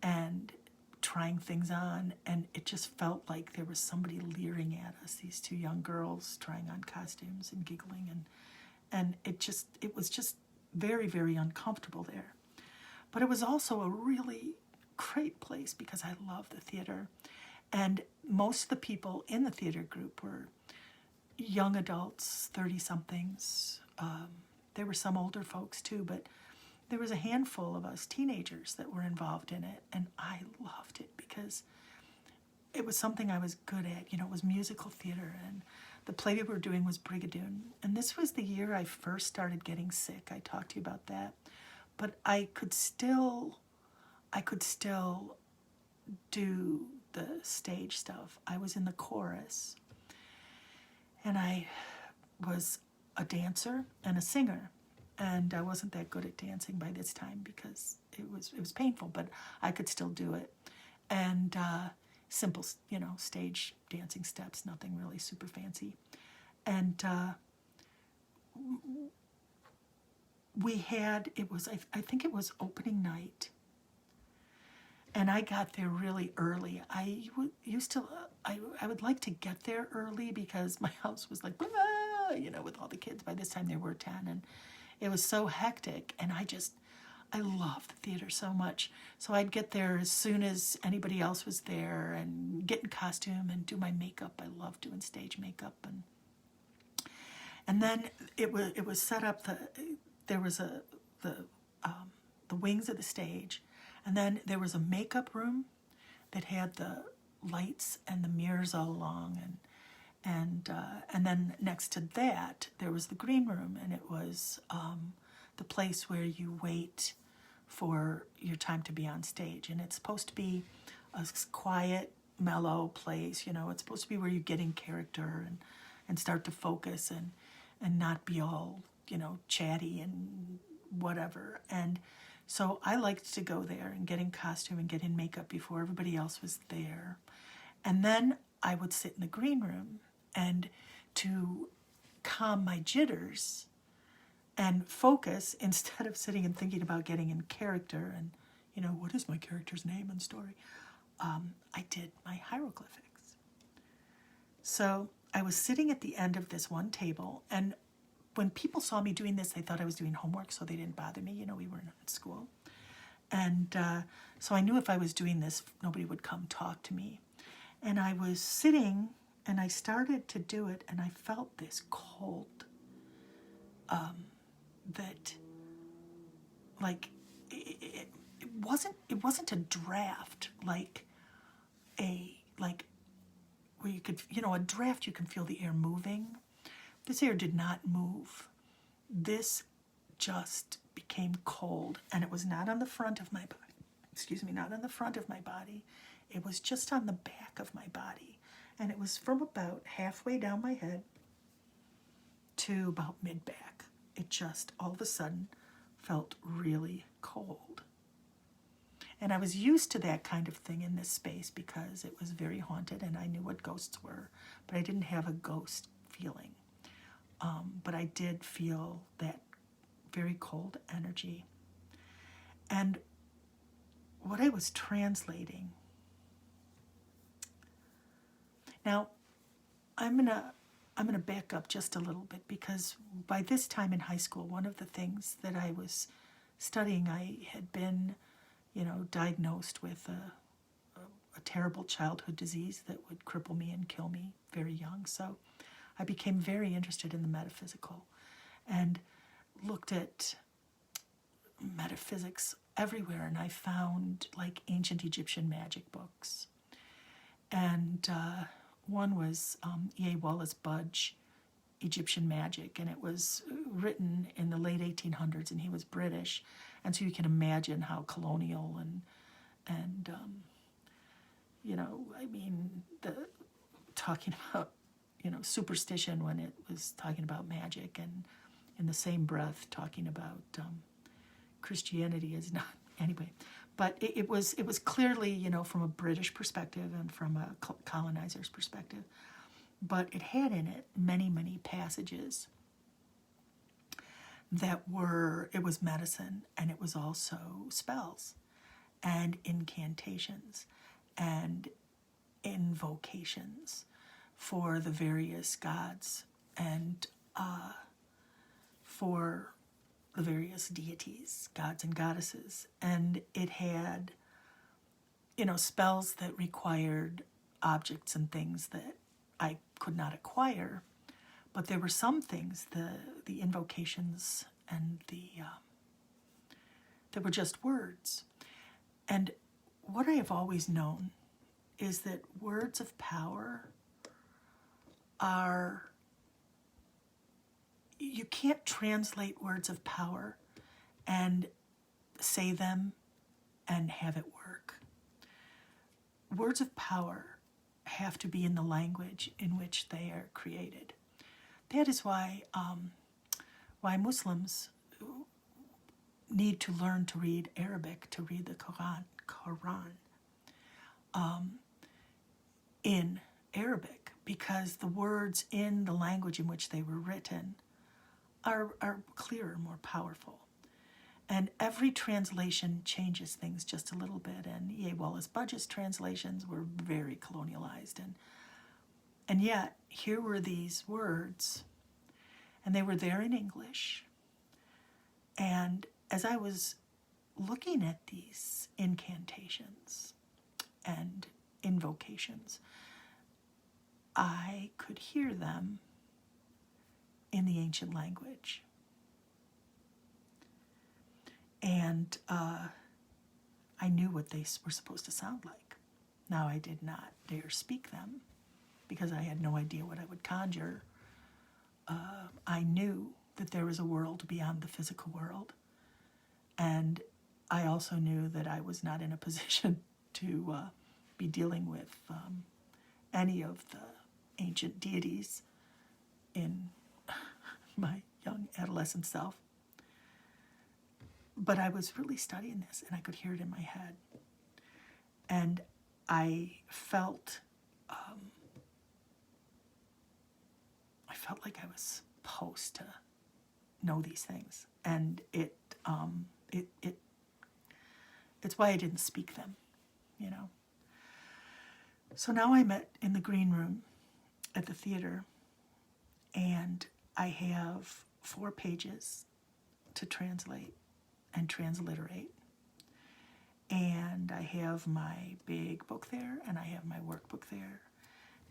and trying things on, and it just felt like there was somebody leering at us, these two young girls trying on costumes and giggling, and it was just very, very uncomfortable there. But it was also a really great place because I love the theater. And most of the people in the theater group were young adults, 30-somethings. There were some older folks too, but there was a handful of us teenagers that were involved in it. And I loved it because it was something I was good at. It was musical theater, and the play we were doing was Brigadoon. And this was the year I first started getting sick. I talked to you about that. But I could still do the stage stuff. I was in the chorus, and I was a dancer and a singer. And I wasn't that good at dancing by this time because it was painful, but I could still do it. And simple, stage dancing steps, nothing really super fancy. And I think it was opening night. And I got there really early. I would like to get there early because my house was like, blah, with all the kids. By this time, there were 10, and it was so hectic, and I loved the theater so much. So I'd get there as soon as anybody else was there and get in costume and do my makeup. I loved doing stage makeup. And then it was set up, there was the wings of the stage, and then there was a makeup room that had the lights and the mirrors all along, and then next to that there was the green room, and it was the place where you wait for your time to be on stage. And it's supposed to be a quiet, mellow place. It's supposed to be where you get in character and start to focus and not be all, chatty and whatever. And so I liked to go there and get in costume and get in makeup before everybody else was there. And then I would sit in the green room, and to calm my jitters and focus, instead of sitting and thinking about getting in character and, what is my character's name and story, I did my hieroglyphics. So I was sitting at the end of this one table, and when people saw me doing this, they thought I was doing homework, so they didn't bother me. We weren't at school. And so I knew if I was doing this, nobody would come talk to me. And I was sitting, and I started to do it, and I felt this cold that, like, it wasn't a draft, like where you could, a draft, you can feel the air moving. This air did not move. This just became cold, and it was not on the front of my body. Not on the front of my body. It was just on the back of my body, and it was from about halfway down my head to about mid-back. It just all of a sudden felt really cold. And I was used to that kind of thing in this space because it was very haunted and I knew what ghosts were, but I didn't have a ghost feeling. But I did feel that very cold energy. And what I was translating. Now, I'm gonna back up just a little bit, because by this time in high school, one of the things that I was studying, I had been, diagnosed with a terrible childhood disease that would cripple me and kill me very young. So I became very interested in the metaphysical and looked at metaphysics everywhere. And I found like ancient Egyptian magic books. And one was E.A. Wallace Budge, Egyptian Magic, and it was written in the late 1800s, and he was British. And so you can imagine how colonial and talking about, superstition when it was talking about magic, and in the same breath talking about Christianity is not, anyway. But it was clearly, from a British perspective and from a colonizer's perspective. But it had in it many, many passages it was medicine, and it was also spells and incantations and invocations for the various gods and for the various deities, gods and goddesses. And it had, spells that required objects and things that I could not acquire. But there were some things, the invocations and that were just words. And what I have always known is that words of power you can't translate words of power and say them and have it work. Words of power have to be in the language in which they are created. That is why Muslims need to learn to read Arabic, to read the Quran in Arabic, because the words in the language in which they were written are clearer, more powerful. And every translation changes things just a little bit. And E.A. Wallace Budge's translations were very colonialized. And yet, here were these words And they were there in English. And as I was looking at these incantations and invocations, I could hear them in the ancient language. And I knew what they were supposed to sound like. Now, I did not dare speak them because I had no idea what I would conjure. I knew that there was a world beyond the physical world. And I also knew that I was not in a position to be dealing with any of the ancient deities in my young adolescent self. But I was really studying this, and I could hear it in my head. And I felt like I was supposed to know these things, and it's why I didn't speak them, you know. So now I'm in the green room at the theater, and I have 4 pages to translate and transliterate. And I have my big book there, and I have my workbook there.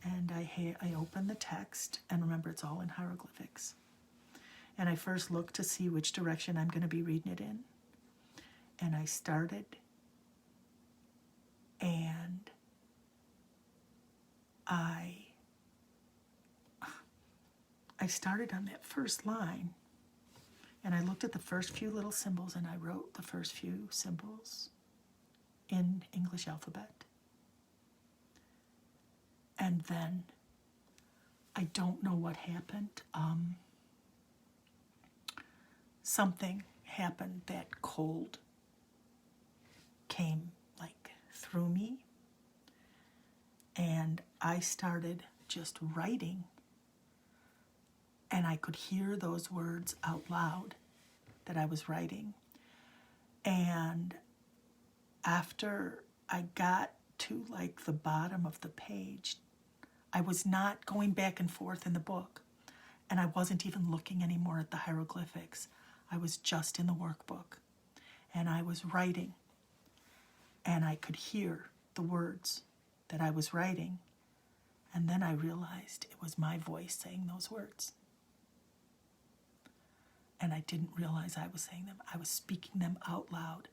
And I open the text, and remember, it's all in hieroglyphics. And I first look to see which direction I'm going to be reading it in. And I started, and I started on that first line, and I looked at the first few little symbols, and I wrote the first few symbols in English alphabet. And then I don't know what happened. Something happened. That cold came like through me, and I started just writing, and I could hear those words out loud that I was writing. And after I got to like the bottom of the page, I was not going back and forth in the book, and I wasn't even looking anymore at the hieroglyphics. I was just in the workbook, and I was writing, and I could hear the words that I was writing, and then I realized it was my voice saying those words. And I didn't realize I was saying them. I was speaking them out loud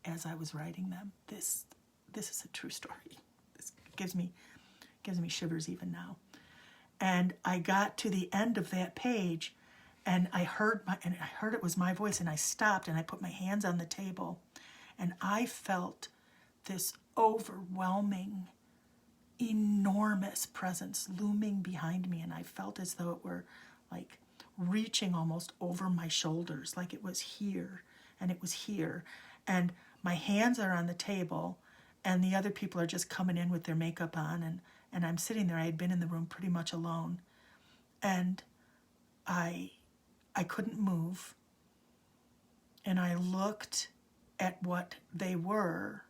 as I was writing them. This is a true story. This gives me shivers even now. And I got to the end of that page, and I heard it was my voice, and I stopped, and I put my hands on the table, and I felt this overwhelming, enormous presence looming behind me, and I felt as though it were like reaching almost over my shoulders, like it was here, and it was here. And my hands are on the table, and the other people are just coming in with their makeup on, and I'm sitting there. I had been in the room pretty much alone, and I couldn't move, and I looked at what they were,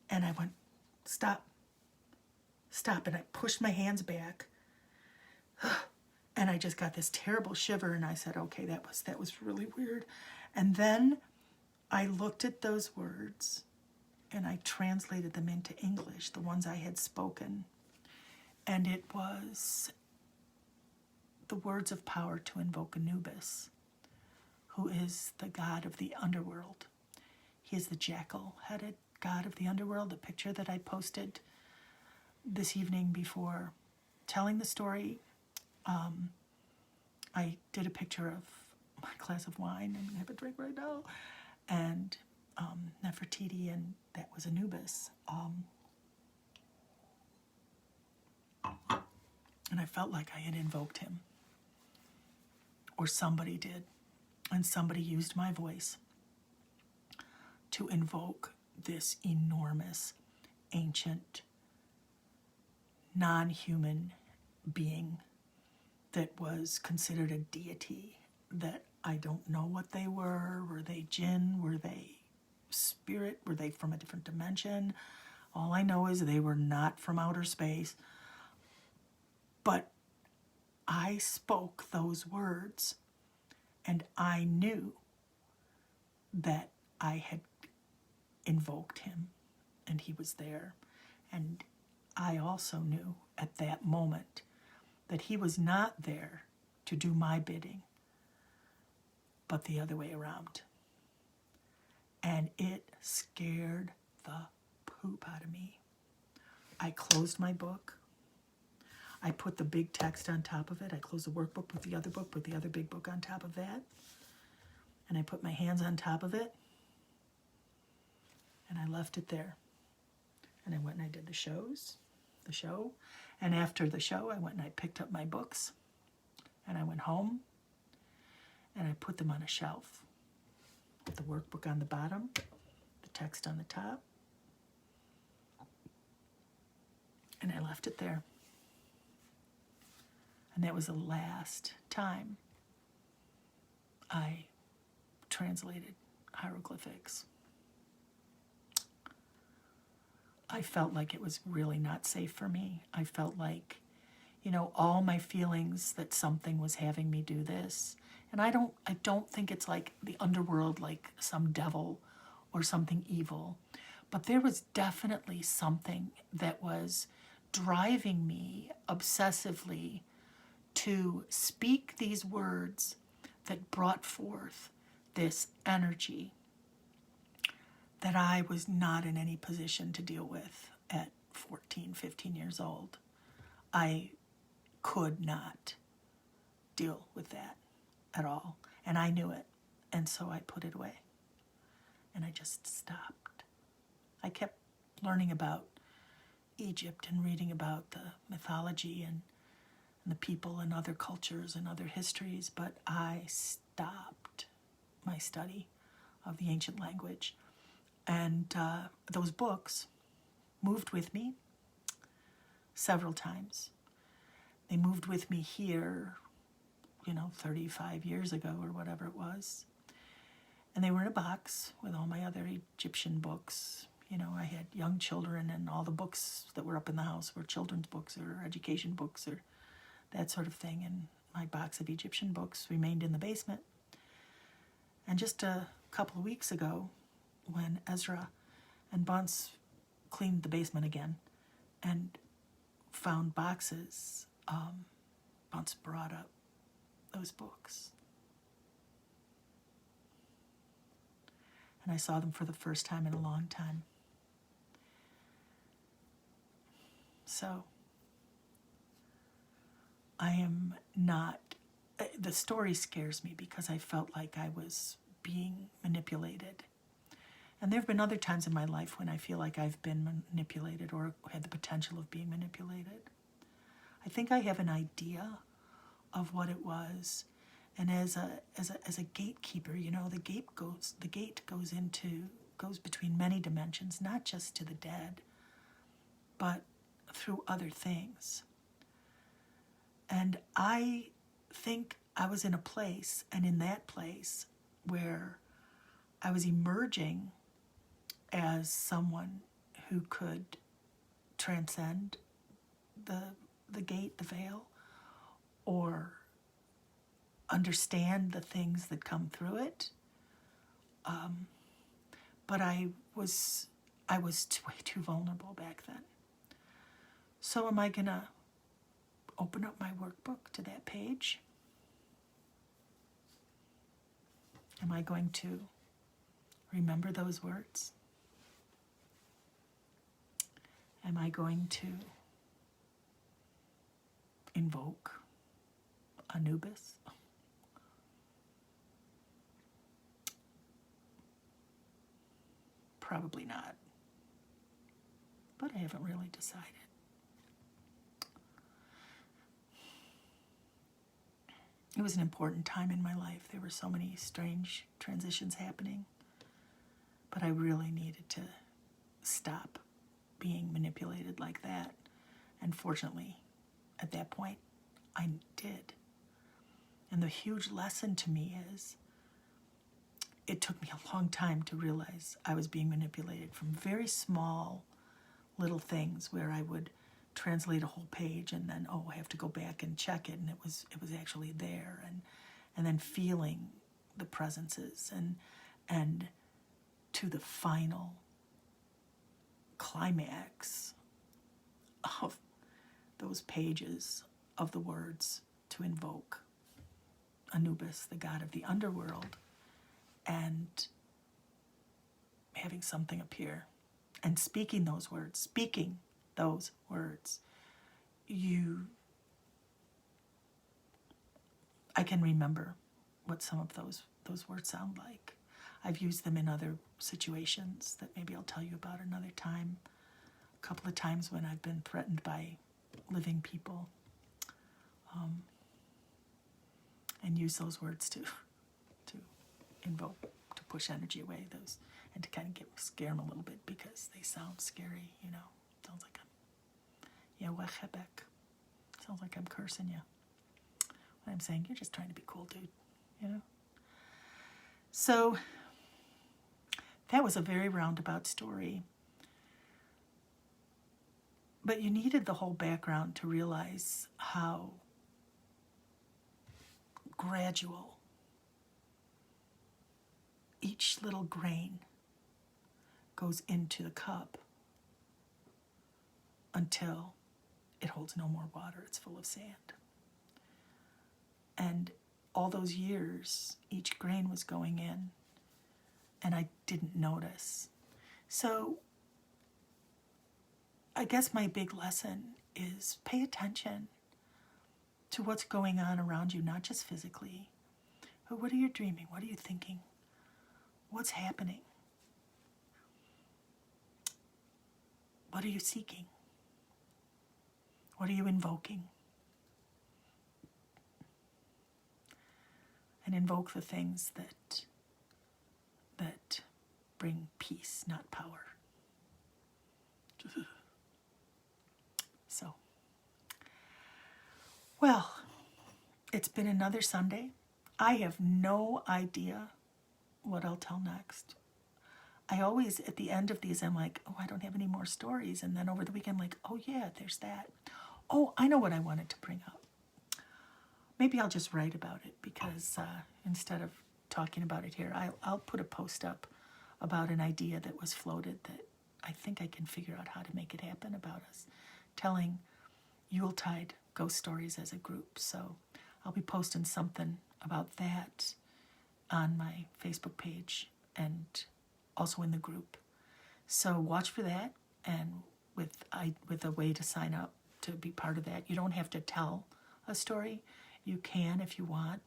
and I went, stop, and I pushed my hands back, and I just got this terrible shiver, and I said, okay, that was really weird. And then I looked at those words, and I translated them into English, the ones I had spoken, and it was the words of power to invoke Anubis, who is the god of the underworld. He is the jackal-headed god of the underworld, the picture that I posted this evening before telling the story. I did a picture of my glass of wine, and I have a drink right now, and Nefertiti, and that was Anubis. And I felt like I had invoked him, or somebody did, and somebody used my voice to invoke this enormous, ancient, non-human being that was considered a deity, that I don't know what they were. Were they jinn? Were they spirit? Were they from a different dimension? All I know is they were not from outer space. But I spoke those words, and I knew that I had invoked him, and he was there. And I also knew at that moment that he was not there to do my bidding, but the other way around. And it scared the poop out of me. I closed my book. I put the big text on top of it. I closed the workbook, put the other big book on top of that. And I put my hands on top of it. And I left it there. And I went and I did the show. And after the show, I went and I picked up my books. And I went home. And I put them on a shelf. With the workbook on the bottom, the text on the top. And I left it there. And that was the last time I translated hieroglyphics. I felt like it was really not safe for me. I felt like, all my feelings that something was having me do this. And I don't think it's like the underworld, like some devil or something evil. But there was definitely something that was driving me obsessively to speak these words that brought forth this energy that I was not in any position to deal with at 14, 15 years old. I could not deal with that at all. And I knew it. And so I put it away. And I just stopped. I kept learning about Egypt and reading about the mythology and the people and other cultures and other histories, but I stopped my study of the ancient language. And those books moved with me several times. They moved with me here, 35 years ago or whatever it was. And they were in a box with all my other Egyptian books. I had young children, and all the books that were up in the house were children's books or education books or that sort of thing. And my box of Egyptian books remained in the basement. And just a couple of weeks ago, when Ezra and Bunce cleaned the basement again and found boxes, Bunce brought up those books. And I saw them for the first time in a long time. So, I am not, the story scares me because I felt like I was being manipulated. And there have been other times in my life when I feel like I've been manipulated or had the potential of being manipulated. I think I have an idea of what it was. And as a gatekeeper, the gate goes between many dimensions, not just to the dead, but through other things. And I think I was in a place, and in that place, where I was emerging as someone who could transcend the gate, the veil, or understand the things that come through it. But I was way too vulnerable back then. So am I going to open up my workbook to that page? Am I going to remember those words? Am I going to invoke Anubis? Probably not. But I haven't really decided. It was an important time in my life. There were so many strange transitions happening. But I really needed to stop being manipulated like that. And fortunately, at that point, I did. And the huge lesson to me is, it took me a long time to realize I was being manipulated from very small little things where I would translate a whole page and then, oh, I have to go back and check it, and it was actually there, and then feeling the presences and to the final climax of those pages of the words to invoke Anubis, the god of the underworld, and having something appear and speaking those words, I can remember what some of those words sound like. I've used them in other situations that maybe I'll tell you about another time. A couple of times when I've been threatened by living people, and use those words to invoke, to push energy away, those, and to kind of scare them a little bit because they sound scary, you know. Sounds like sounds like I'm cursing you. When I'm saying you're just trying to be cool, dude, you know. So that was a very roundabout story. But you needed the whole background to realize how gradual each little grain goes into the cup until it holds no more water, it's full of sand. And all those years, each grain was going in, and I didn't notice. So I guess my big lesson is pay attention to what's going on around you, not just physically, but what are you dreaming? What are you thinking? What's happening? What are you seeking? What are you invoking? And invoke the things that bring peace, not power. So, well, it's been another Sunday. I have no idea what I'll tell next. I always, at the end of these, I'm like, oh, I don't have any more stories. And then over the weekend, I'm like, oh, yeah, there's that. Oh, I know what I wanted to bring up. Maybe I'll just write about it because instead of talking about it here, I'll put a post up about an idea that was floated that I think I can figure out how to make it happen about us telling Yuletide ghost stories as a group. So I'll be posting something about that on my Facebook page and also in the group. So watch for that, and with a way to sign up to be part of that. You don't have to tell a story. You can if you want,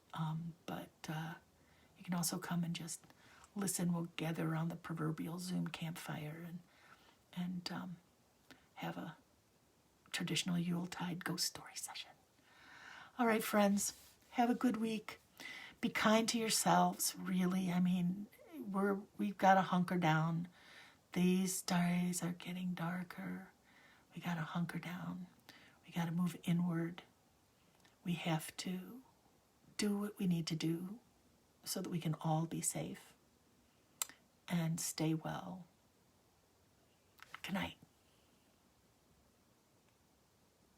but you can also come and just listen. We'll gather around the proverbial Zoom campfire and have a traditional Yuletide ghost story session. All right, friends, have a good week. Be kind to yourselves, really. I mean, we've got to hunker down. These days are getting darker. We got to hunker down. We got to move inward. We have to do what we need to do so that we can all be safe and stay well. Good night.